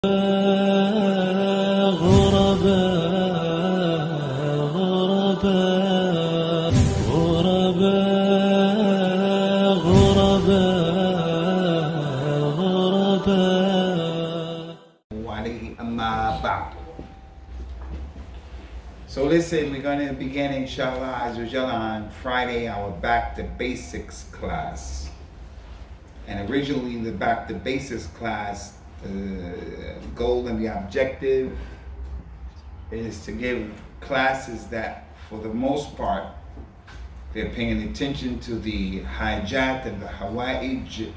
So listen, we're going to begin inshallah on Friday our Back to Basics class. And originally the Back to Basics class, the goal and the objective is to give classes that for the most part they're paying attention to the hajat and the hawaij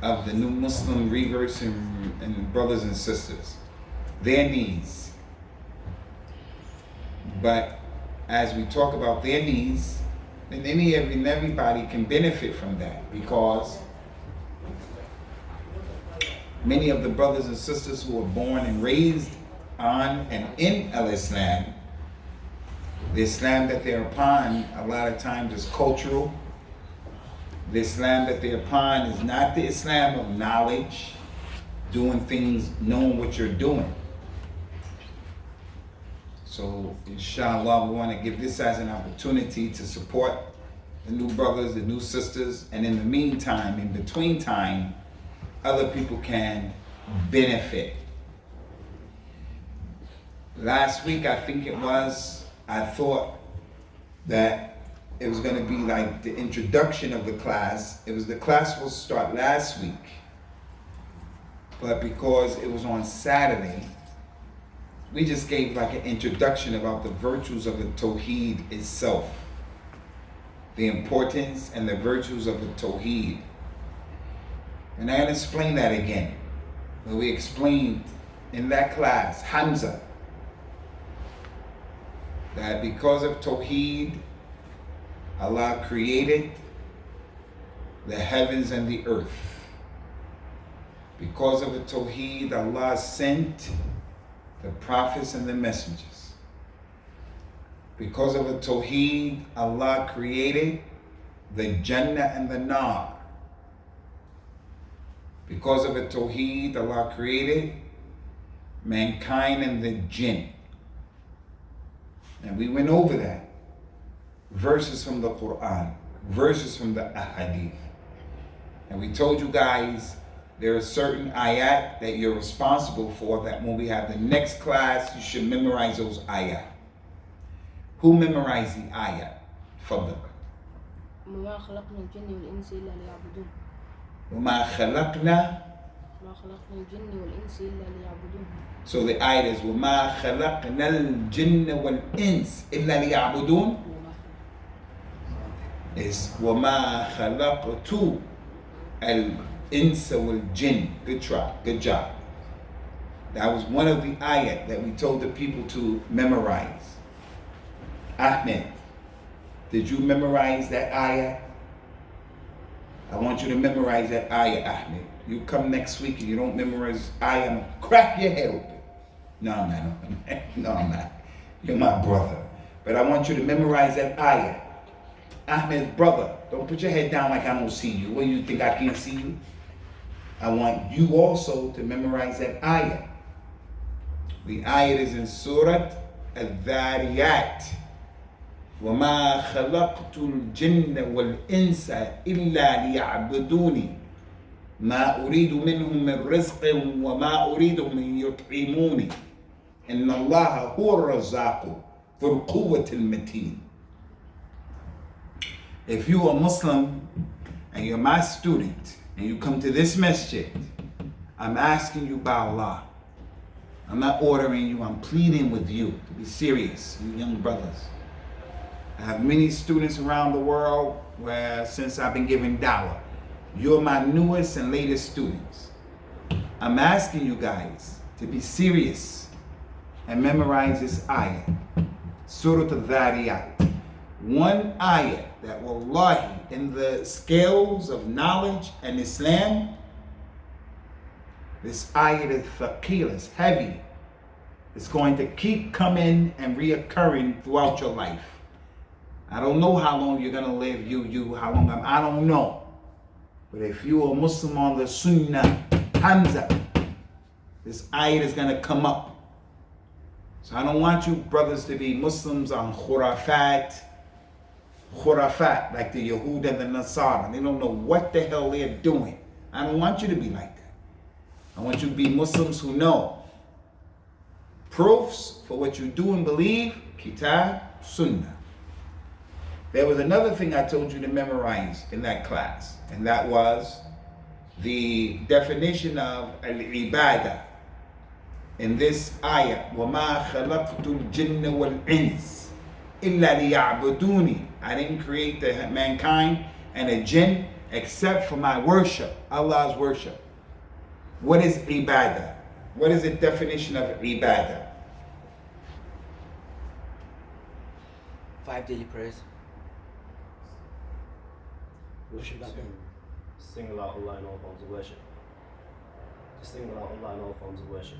of the new Muslim reverse and brothers and sisters, their needs. But as we talk about their needs, then everybody can benefit from that, because many of the brothers and sisters who were born and raised on and in Islam, the Islam that they're upon a lot of times is cultural. The Islam that they're upon is not the Islam of knowledge, doing things, knowing what you're doing. So inshallah, we want to give this as an opportunity to support the new brothers, the new sisters, and in the meantime, in between time, other people can benefit. Last week, I think it was, I thought that it was going to be like the introduction of the class. The class will start last week, but because it was on Saturday, we just gave like an introduction about the virtues of the Tawheed itself, the importance and the virtues of the Tawheed. And I explained that again. But we explained in that class, Hamza, that because of Tawheed, Allah created the heavens and the earth. Because of the Tawheed, Allah sent the prophets and the messengers. Because of the Tawheed, Allah created the Jannah and the Nar. Because of the Tawheed, Allah created mankind and the jinn. And we went over that. Verses from the Quran, verses from the Ahadith. And we told you guys there are certain ayat that you're responsible for, that when we have the next class, you should memorize those ayat. Who memorized the ayat? Fadl. وما خلقنا الجن والإنس إلا ليعبدون. وما خلقنا الجن والإنس إلا ليعبدون. So the ayat is وما خلقنا الجن والإنس إلا ليعبدون. Is وما خلقت Insa wal jinn. Good try, good job. That was one of the ayat that we told the people to memorize. Ahmed, did you memorize that ayat? I want you to memorize that ayat, Ahmed. You come next week and you don't memorize ayat, I'm gonna crack your head open. No, man, no, I'm not. You're my brother. But I want you to memorize that ayat. Ahmed's brother, don't put your head down like I don't see you. What do you think, I can't see you? I want you also to memorize that ayah. The ayah is in Surah At-Thahabi. وَمَا خَلَقْتُ الْجِنَّ وَالْإِنسَ إِلَّا لِيَعْبُدُونِ مَا أُرِيدُ مِنْهُمْ مِنْ رِزْقٍ وَمَا أُرِيدُ مِنْ يُطْعِمُونِ إِنَّ اللَّهَ هُوَ الرَّزَّاقُ ذُو الْقُوَّةِ الْمَتِينِ. If you are Muslim and you're my student and you come to this masjid, I'm asking you by Allah. I'm not ordering you, I'm pleading with you to be serious, you young brothers. I have many students around the world where since I've been giving dawah, you're my newest and latest students. I'm asking you guys to be serious and memorize this ayah, Surah Al-Dhariyat. One ayah that wallahi, in the scales of knowledge and Islam, this ayah is thaqeel, is heavy. It's going to keep coming and reoccurring throughout your life. I don't know how long you're going to live, how long I don't know. But if you are Muslim on the Sunnah, Hamza, This ayat is going to come up. So I don't want you brothers to be Muslims on khurafat, like the Yahud and the Nasara. They don't know what the hell they're doing. I don't want you to be like that. I want you to be Muslims who know proofs for what you do and believe, Kitab, Sunnah. There was another thing I told you to memorize in that class, and that was the definition of al-ibadah in this ayah. وَمَا خَلَقْتُ الْجِنَّ وَالْإِنسِ إِلَّا لِيَعْبُدُونِ. I didn't create the mankind and the jinn except for my worship, Allah's worship. What is ibadah? What is the definition of ibadah? 5 daily prayers. Worship single out Allah in all forms of worship. To single out Allah in all forms of worship.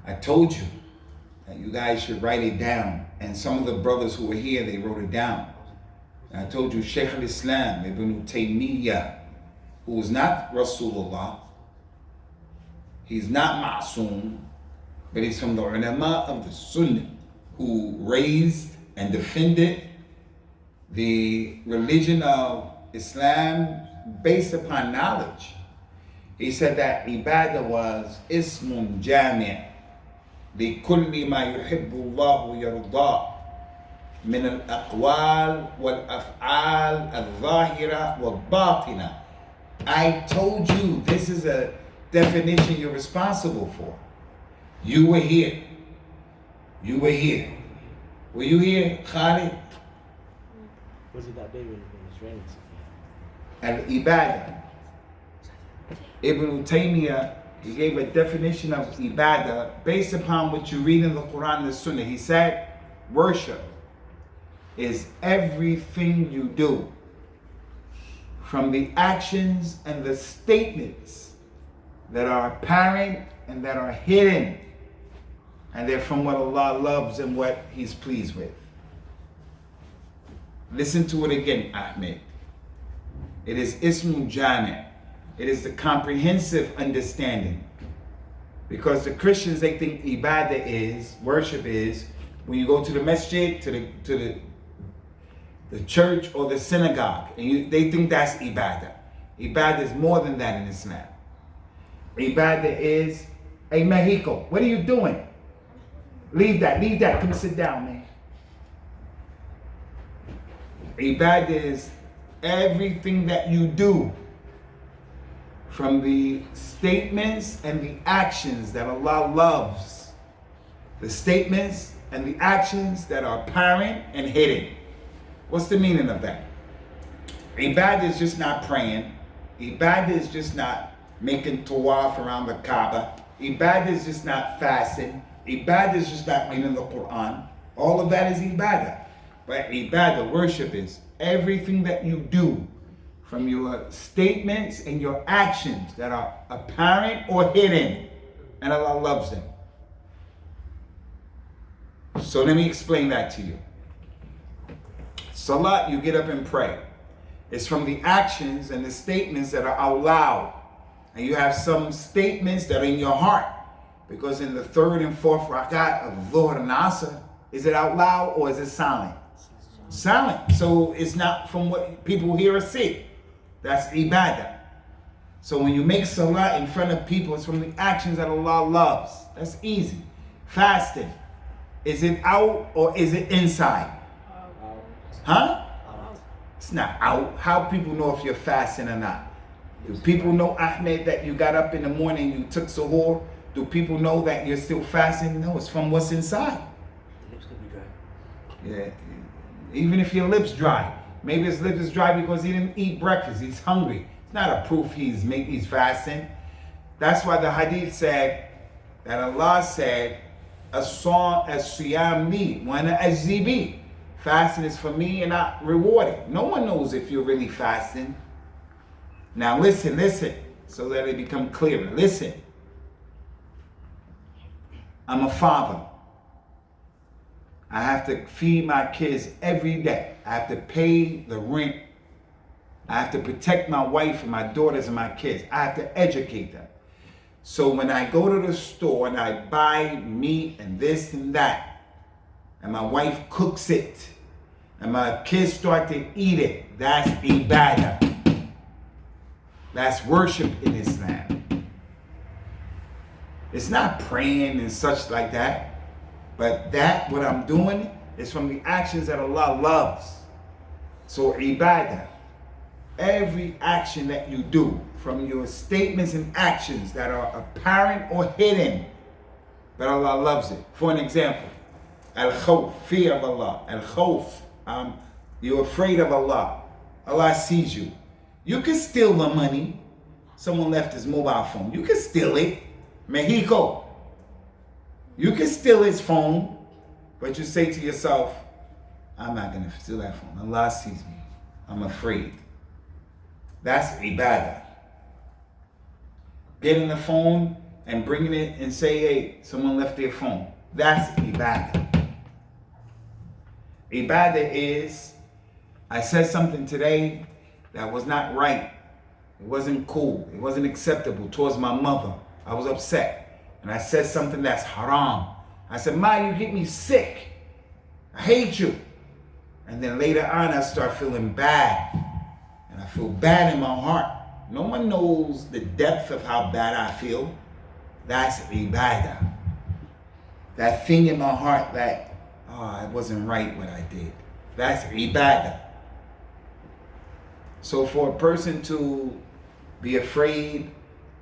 I told you that you guys should write it down, and some of the brothers who were here, they wrote it down. And I told you Shaykh al-Islam Ibn Taymiyyah, who was not Rasulullah, he's not Ma'soom, but he's from the ulama of the Sunnah, who raised and defended the religion of Islam based upon knowledge. He said that ibadah was ismun jami' لكل ما يحب الله ويرضاه من الأقوال والأفعال الظاهرة والباطنة. I told you this is a definition you're responsible for. You were here. You were here. Were you here, Khalid? Was it that day when it was raining? Al-Ibadah. Ibn Taymiyyah, he gave a definition of Ibadah based upon what you read in the Quran and the Sunnah. He said, worship is everything you do, from the actions and the statements that are apparent and that are hidden, and they're from what Allah loves and what He's pleased with. Listen to it again, Ahmed. It is Ismu Jami'. It is the comprehensive understanding. Because the Christians, they think ibadah is, worship is, when you go to the masjid, to the church or the synagogue, and they think that's ibadah. Ibadah is more than that in Islam. Ibadah is, hey Mexico, what are you doing? Leave that, come sit down, man. Ibadah is everything that you do, from the statements and the actions that Allah loves. The statements and the actions that are apparent and hidden. What's the meaning of that? Ibadah is just not praying. Ibadah is just not making tawaf around the Kaaba. Ibadah is just not fasting. Ibadah is just not reading the Quran. All of that is ibadah. But ibadah, worship, is everything that you do, from your statements and your actions that are apparent or hidden, and Allah loves them. So let me explain that to you. Salat, you get up and pray. It's from the actions and the statements that are out loud. And you have some statements that are in your heart. Because in the third and fourth rakat of Dhuhr and Asr, is it out loud or is it silent? Silent. So it's not from what people hear or see. That's ibadah. So when you make salah in front of people, it's from the actions that Allah loves. That's easy. Fasting. Is it out or is it inside? Huh? It's not out. How people know if you're fasting or not? Do people know, Ahmed, that you got up in the morning, you took suhoor? Do people know that you're still fasting? No, it's from what's inside. The lips could be dry. Yeah. Even if your lips dry. Maybe his lips is dry because he didn't eat breakfast. He's hungry. It's not a proof he's fasting. That's why the hadith said that Allah said, as-siyam li wa ana ajzi bi. Fasting is for me and I reward it. No one knows if you're really fasting. Now listen, so that it become clearer. Listen. I'm a father. I have to feed my kids every day. I have to pay the rent I have to protect my wife and my daughters and my kids. I have to educate them. So when I go to the store and I buy meat and this and that, and my wife cooks it, and my kids start to eat it, that's Ibadah. That's worship in Islam. It's not praying and such like that, but that, what I'm doing, is from the actions that Allah loves. So Ibadah, every action that you do, from your statements and actions that are apparent or hidden, but Allah loves it. For an example, al-khawf, fear of Allah. Al-khawf, you're afraid of Allah. Allah sees you. You can steal the money. Someone left his mobile phone. You can steal it. Mexico. You can steal his phone, but you say to yourself, I'm not going to steal that phone. Allah sees me. I'm afraid. That's Ibadah. Getting the phone and bringing it and say, hey, someone left their phone. That's Ibadah. Ibadah is, I said something today that was not right. It wasn't cool. It wasn't acceptable towards my mother. I was upset. And I said something that's haram. I said, Ma, you get me sick. I hate you. And then later on, I start feeling bad. And I feel bad in my heart. No one knows the depth of how bad I feel. That's Ibadah. That thing in my heart that, oh, it wasn't right what I did. That's Ibadah. So for a person to be afraid,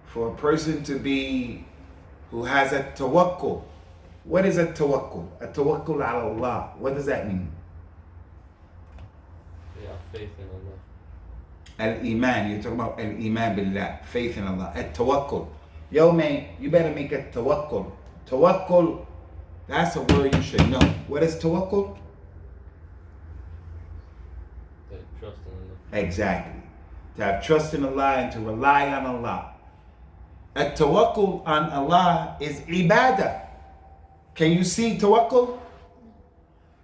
for a person to be, who has a tawakkul. What is a tawakkul? A tawakkul ala Allah. What does that mean? Yeah, faith in Allah. Al-Iman, you're talking about Al-Iman billah, faith in Allah. At-Tawakkul. Yo man, you better make a tawakkul. Tawakkul, that's a word you should know. What is tawakkul? Trust in Allah. Exactly. To have trust in Allah and to rely on Allah. At-Tawakkul on Allah is Ibadah. Can you see tawakkul?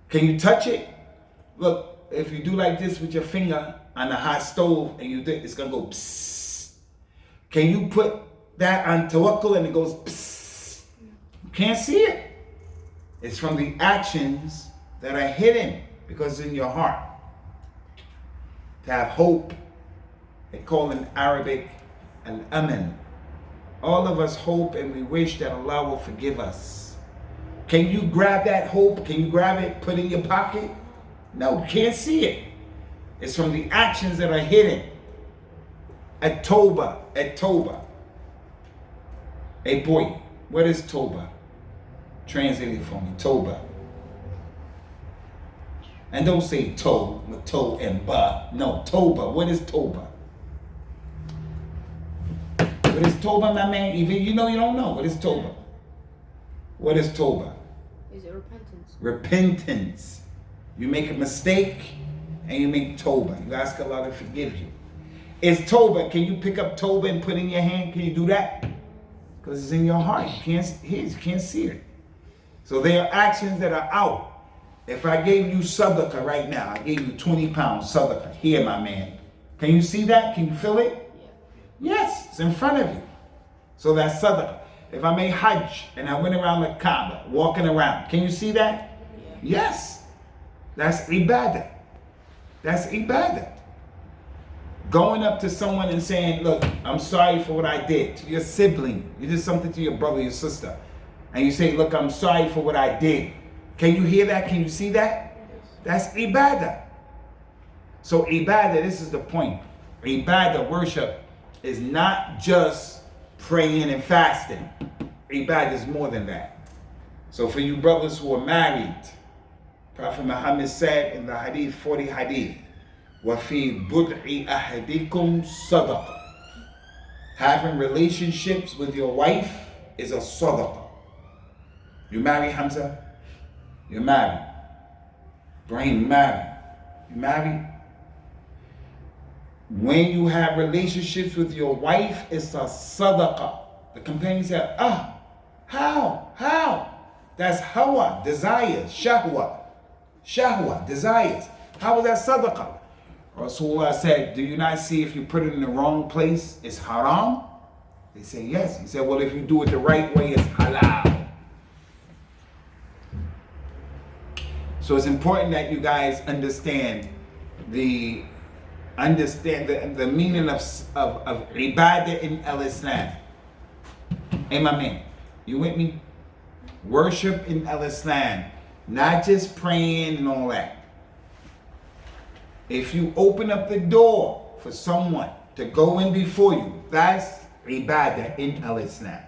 Can you touch it? Look, if you do like this with your finger on a hot stove and you do, it's gonna go psst. Can you put that on tawakkul and it goes psst? You can't see it. It's from the actions that are hidden because it's in your heart. To have hope, they call in Arabic al-aman. All of us hope and we wish that Allah will forgive us. Can you grab that hope? Can you grab it, put it in your pocket? No, you can't see it. It's from the actions that are hidden. At-Tawbah, at-Tawbah. Hey boy, what is Tawbah? Translate it for me, Tawbah. And don't say toe with toe and ba. No, Tawbah. What is Tawbah? What is Tawbah, my man? Even you know you don't know. What is Tawbah? What is Tawbah? Is it repentance? Repentance. You make a mistake and you make Tawbah. You ask Allah to forgive you. Is Tawbah, can you pick up Tawbah and put it in your hand? Can you do that? Because it's in your heart. You can't hear it. You can't see it. So there are actions that are out. If I gave you sadaqah right now, I gave you 20 pounds sadaqah. Here, my man. Can you see that? Can you feel it? Yeah. Yes, it's in front of you. So that's sadaqah. If I made hajj and I went around the Kaaba, walking around, can you see that? Yeah. Yes. That's Ibadah. That's Ibadah. Going up to someone and saying, look, I'm sorry for what I did to your sibling. You did something to your brother, your sister. And you say, look, I'm sorry for what I did. Can you hear that? Can you see that? That's Ibadah. So Ibadah, this is the point. Ibadah, worship, is not just praying and fasting. Ibadah is more than that. So for you brothers who are married, Prophet Muhammad said in the hadith, 40 hadith, وَفِي بُدْعِ أَحَدِكُمْ صَدَقَةٌ. Having relationships with your wife is a sadaqah. You married, Hamza? You're married. Brain, married. You married? When you have relationships with your wife, it's a sadaqah. The companion said, how? That's hawa, desires, shahwa, desires. How is that sadaqah? Rasulullah said, do you not see if you put it in the wrong place, it's haram? They say yes. He said, well, if you do it the right way, it's halal. So it's important that you guys understand the meaning of ibadah in al-Islam. Hey, my man, you with me? Worship in al-Islam, not just praying and all that. If you open up the door for someone to go in before you, that's ibadah in al-Islam.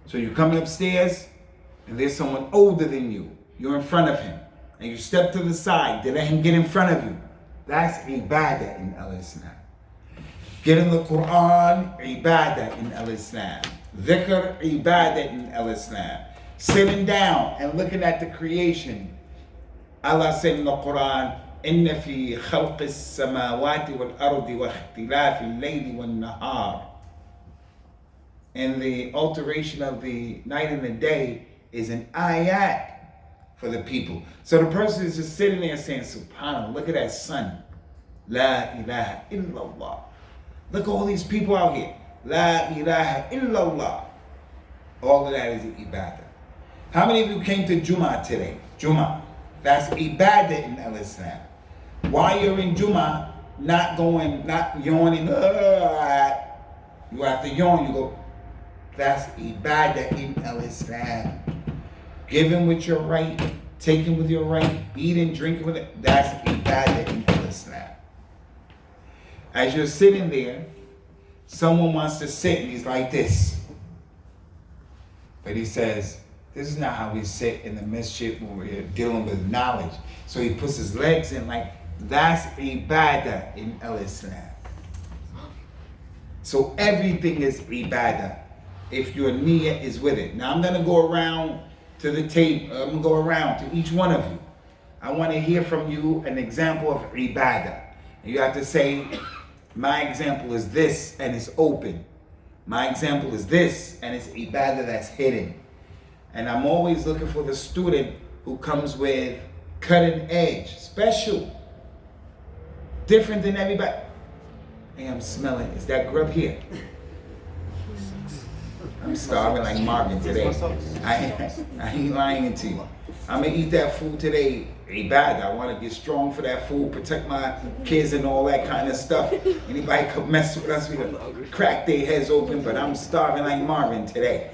So you're coming upstairs and there's someone older than you. You're in front of him and you step to the side to let him get in front of you. That's ibadah in al-Islam. Getting the Quran, ibadah in al-Islam. Dhikr, ibadah in al-Islam. Sitting down and looking at the creation. Allah said in the Quran, إن في خلق السماوات والأرض واختلاف الليل والنهار. And the alteration of the night and the day is an ayat for the people. So the person is just sitting there saying, Subhanallah, look at that sun. La ilaha illallah. Look at all these people out here. La ilaha illallah. All of that is ibadah. How many of you came to Jummah today? Jummah. That's ibadah in al-Islam. While you're in Jummah, not yawning. You have to yawn, you go. That's ibadah in al-Islam. Giving with your right, taking with your right, eating, drinking with it. That's ibadah in al-Islam. As you're sitting there, someone wants to sit and he's like this. But he says, this is not how we sit in the masjid when we're dealing with knowledge. So he puts his legs in like, that's ibadah in al-Islam. So everything is ibadah if your niyyah is with it. Now I'm going to go around to the table. I'm going to go around to each one of you. I want to hear from you an example of ibadah. And you have to say, my example is this and it's open. My example is this and it's ibadah that's hidden. And I'm always looking for the student who comes with cutting edge, special, different than everybody. Hey, I'm smelling. Is that grub here? I'm starving like Marvin today. I ain't lying to you. I'm gonna eat that food today. Ibadah. I want to get strong for that food, protect my kids and all that kind of stuff. Anybody could mess with us, we could crack their heads open, but I'm starving like Marvin today.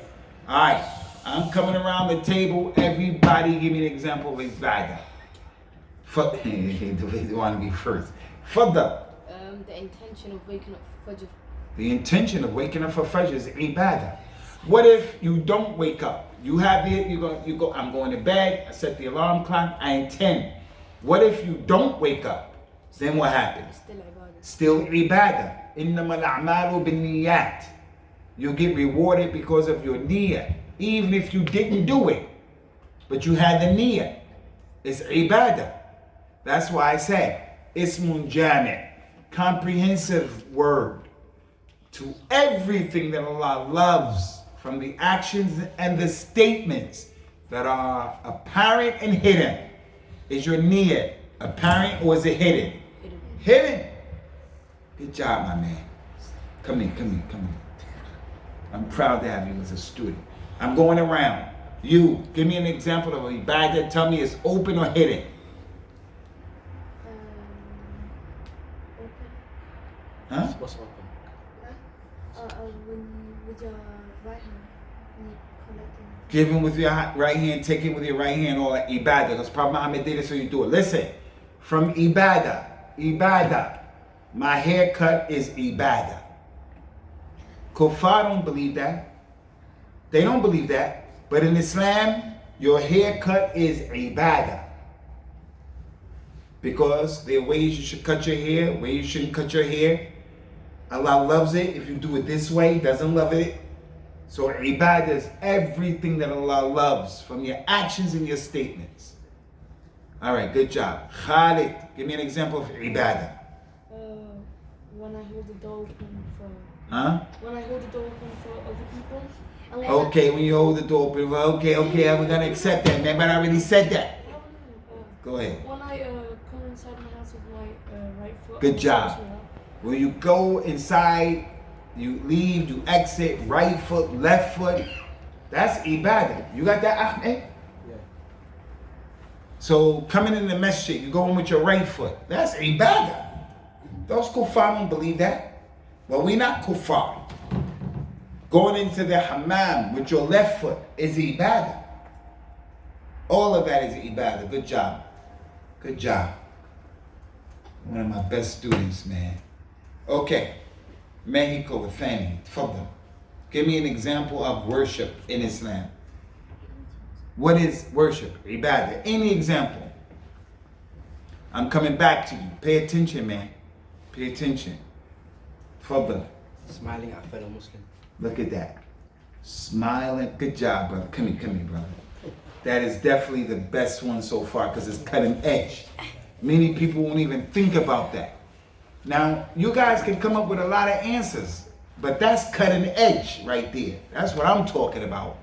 All right. I'm coming around the table. Everybody give me an example of ibadah. They want to be first. Fadda. The intention of waking up for Fajr. The intention of waking up for Fajr is ibadah. What if you don't wake up? You have it, you go, I'm going to bed, I set the alarm clock, I intend. What if you don't wake up? Then what happens? Still ibadah. Still ibadah. Innamal a'malu binniyat. You'll get rewarded because of your niyyah. Even if you didn't do it, but you had the niyyah. It's ibadah. That's why I said, ismun jami', comprehensive word to everything that Allah loves, from the actions and the statements that are apparent and hidden. Is your niyyah apparent or is it hidden? Hidden. Good job, my man. Come here. I'm proud to have you as a student. I'm going around. You, give me an example of ibadah. Tell me it's open or hidden. Open. Huh? What's open? With your right hand, collecting. Giving with your right hand, taking with your right hand, all that ibadah. Because Prophet Muhammad did it, so you do it. Listen, from ibadah, my haircut is ibadah. Kuffar don't believe that. They don't believe that. But in Islam, your haircut is ibadah. Because there are ways you should cut your hair, ways you shouldn't cut your hair. Allah loves it if you do it this way, doesn't love it. So ibadah is everything that Allah loves, from your actions and your statements. All right, good job. Khalid, give me an example of ibadah. When I hold the door open for. Huh? When I hold the door open for other people. And when Okay, when you hold the door open, well, okay, we're gonna accept that, man. But I already said that. Go ahead. When I come inside my house with my right foot. Good job. When you go inside, you leave, you exit, right foot, left foot. That's ibadah. You got that, Ahmed? Yeah. So coming in the masjid, you go in with your right foot. That's ibadah. Those kuffar don't believe that. Well, we not kuffar. Going into the hammam with your left foot is ibadah. All of that is ibadah. Good job. Good job. One of my best students, man. Okay. Mexico, Fanny, Tfaddal. Give me an example of worship in Islam. What is worship? Ibadah. Any example. I'm coming back to you. Pay attention, man. Pay attention. Tfaddal. Smiling at fellow Muslim. Look at that. Smiling. Good job, brother. Come here, brother. That is definitely the best one so far because it's cutting edge. Many people won't even think about that. Now, you guys can come up with a lot of answers, but that's cutting edge right there. That's what I'm talking about.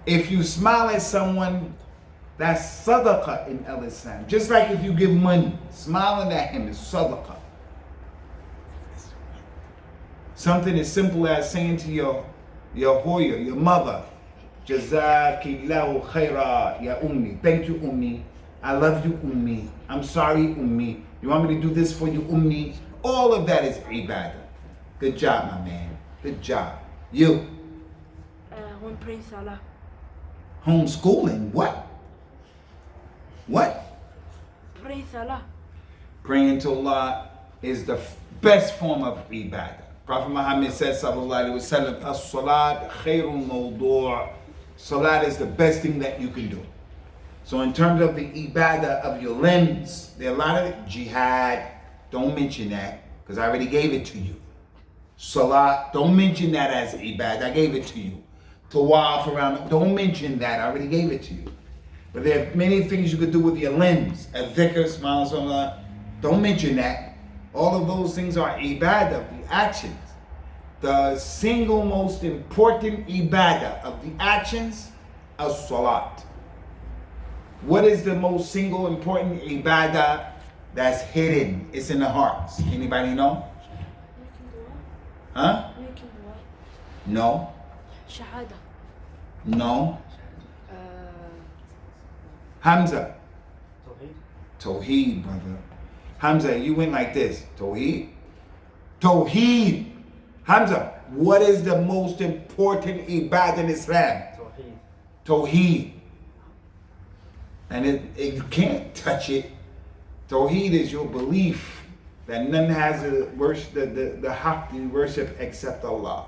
If you smile at someone, that's sadaqah in Islam. Just like if you give money, smiling at him is sadaqah. Something as simple as saying to your hoya, your mother, Jazakillahu khaira ya ummi. Thank you, ummi. I love you, ummi. I'm sorry, ummi. You want me to do this for you, ummi? All of that is ibadah. Good job, my man. Good job. You. When praying salah. Homeschooling? What? What? Pray salah. Praying to Allah is the best form of ibadah. Prophet Muhammad said, sallallahu alaihi wasallam, as-salat khairun mawdu'. Salat is the best thing that you can do. So in terms of the ibadah of your limbs, there are a lot of jihad. Don't mention that because I already gave it to you. Salat, don't mention that as ibadah. I gave it to you. Tawaf around, don't mention that. I already gave it to you. But there are many things you could do with your limbs. Dhikr, smile, don't mention that. All of those things are ibadah, the actions. The single most important ibadah of the actions is salat. What is the most single important ibadah that's hidden? It's in the hearts. Anybody know? Making dua. Huh? Making dua. No. Shahada. No. Hamza. Tawheed. Tawheed, brother. Hamza, you went like this. Tawheed. Tawheed. Hamza, what is the most important ibadah in Islam? Tawheed. Tawheed. And you can't touch it. Tawheed is your belief that none has the haqq to worship except Allah.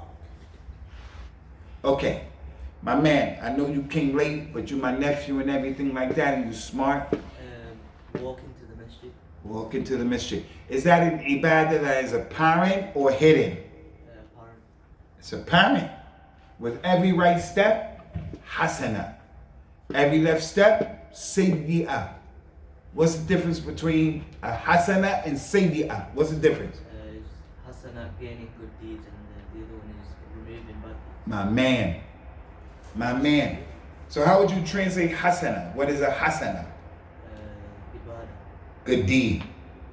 Okay, my man, I know you came late, but you're my nephew and everything like that, and you're smart. Walk into the masjid. Walk into the masjid. Is that an ibadah that is apparent or hidden? Apparent. It's apparent. With every right step, hasana. Every left step, sayyi'ah. What's the difference between a hasana and sayyi'ah? What's the difference? Hasana gaining good deeds, and the other one is removing bad deeds. My man. My man. So how would you translate hasana? What is a hasana? Ibadah. Good deed.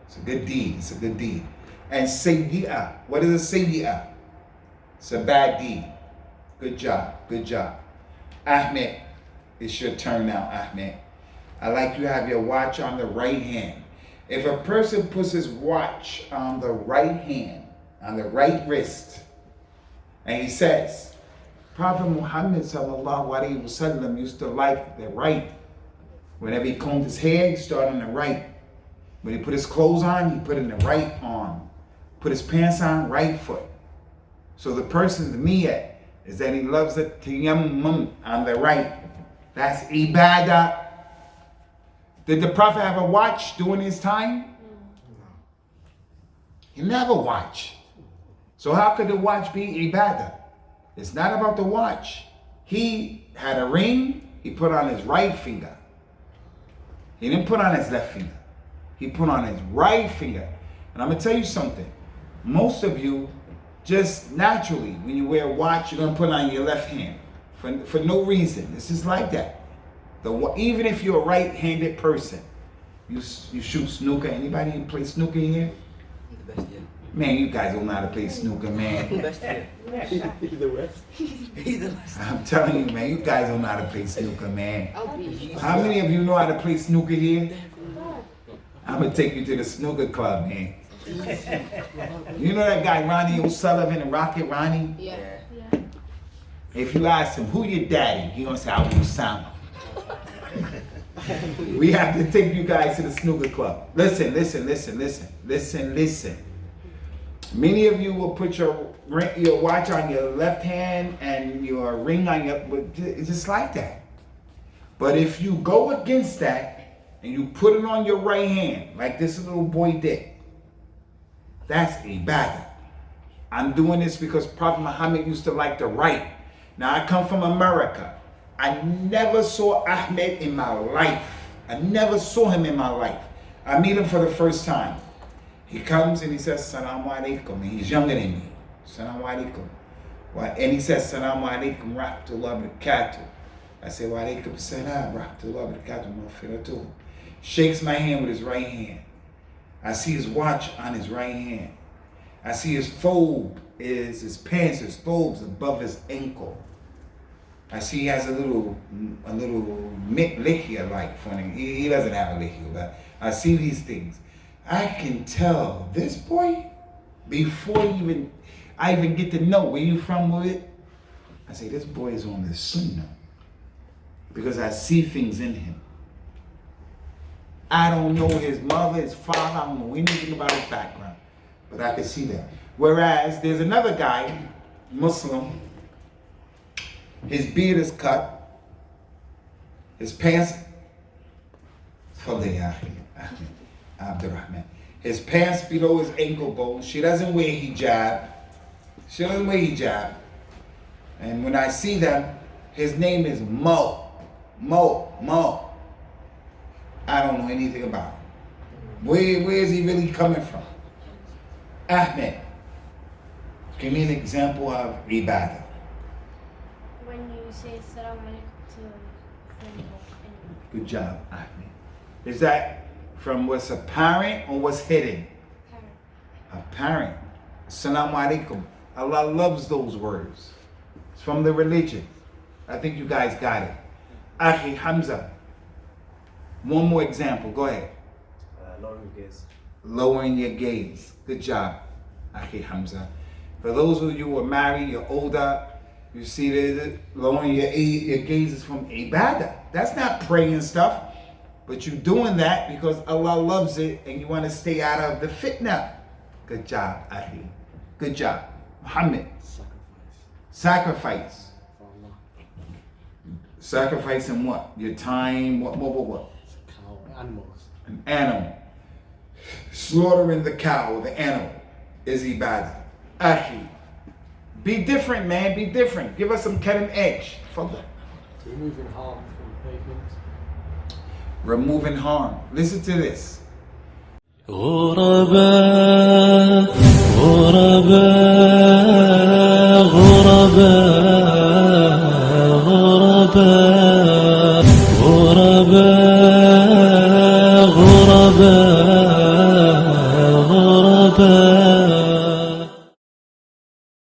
It's a good deed. It's a good deed. And sayyi'ah. What is a sayyi'ah? It's a bad deed. Good job. Good job. Ahmed, it's your turn now, Ahmed. I like you to have your watch on the right hand. If a person puts his watch on the right hand, on the right wrist, and he says, Prophet Muhammad sallallahu alaihi wasallam used to like the right. Whenever he combed his hair, he started on the right. When he put his clothes on, he put in the right arm. Put his pants on, right foot. So the person's niyyah is that he loves the tayammum on the right. That's ibadah. Did the Prophet have a watch during his time? He never watched. So how could the watch be ibadah? It's not about the watch. He had a ring, he put on his right finger. He didn't put on his left finger. He put on his right finger. And I'm going to tell you something. Most of you, just naturally, when you wear a watch, you're going to put on your left hand. For no reason. It's just like that. Even if you're a right-handed person, You shoot snooker. Anybody play snooker here? He the best, yeah. Man, you guys don't know how to play snooker, The man. best, yeah. He the rest. He the best. I'm telling you, man, you guys don't know how to play snooker, man. I'll be. How many of you know how to play snooker here? I'm gonna take you to the snooker club, man. You know that guy Ronnie O'Sullivan and Rocket Ronnie? Yeah. If you ask him, who your daddy? He gonna say, I'm Usamah. We have to take you guys to the snooker club. Listen. Many of you will put your watch on your left hand and your ring on your, it's just like that. But if you go against that and you put it on your right hand, like this little boy did, that's Ibaga. I'm doing this because Prophet Muhammad used to like to write. Now I come from America. I never saw Ahmed in my life. I never saw him in my life. I meet him for the first time. He comes and he says, Salaamu Alaikum. And he's younger than me. Salaamu Alaikum. And he says, Salaamu Alaikum Rahmatullahi wa Barakatuh. I say, Wa Alaikum Salam Rahmatullahi wa Barakatuh Maghfiratuh. Shakes my hand with his right hand. I see his watch on his right hand. I see his fold is his pants, his folds above his ankle. I see he has a little lihya like for him. He doesn't have a lihya, but I see these things. I can tell this boy, before I even get to know where you from with it, I say this boy is on the sunnah. Because I see things in him. I don't know his mother, his father, I don't know anything about his background. But I can see that. Whereas there's another guy, Muslim, his beard is cut, his pants, his pants below his ankle bone. She doesn't wear hijab. And when I see them, his name is Mo. I don't know anything about him. Where is he really coming from? Ahmed, give me an example of Ibaga. When you say Salam Alaikum to friend or enemy. Good job, Ahmed. Is that from what's apparent or what's hidden? Apparent. Assalamu alaikum. Allah loves those words. It's from the religion. I think you guys got it. Akhi Hamza. One more example. Go ahead. Lowering your gaze. Lowering your gaze. Good job, Akhi Hamza. For those of you who are married, you're older, you see that lowering your gaze is from Ibadah. That's not praying stuff, but you're doing that because Allah loves it and you want to stay out of the fitna. Good job, Akhi. Good job. Muhammad. Sacrifice. For Allah. Sacrifice in what? Your time, what? Cow, animals. An animal. Slaughtering the cow, the animal, is ibadah. Akhi. Be different, man. Be different. Give us some cutting edge. Fadl. Removing harm from pavement. Removing harm. Listen to this. غرباء غرباء غرباء غرباء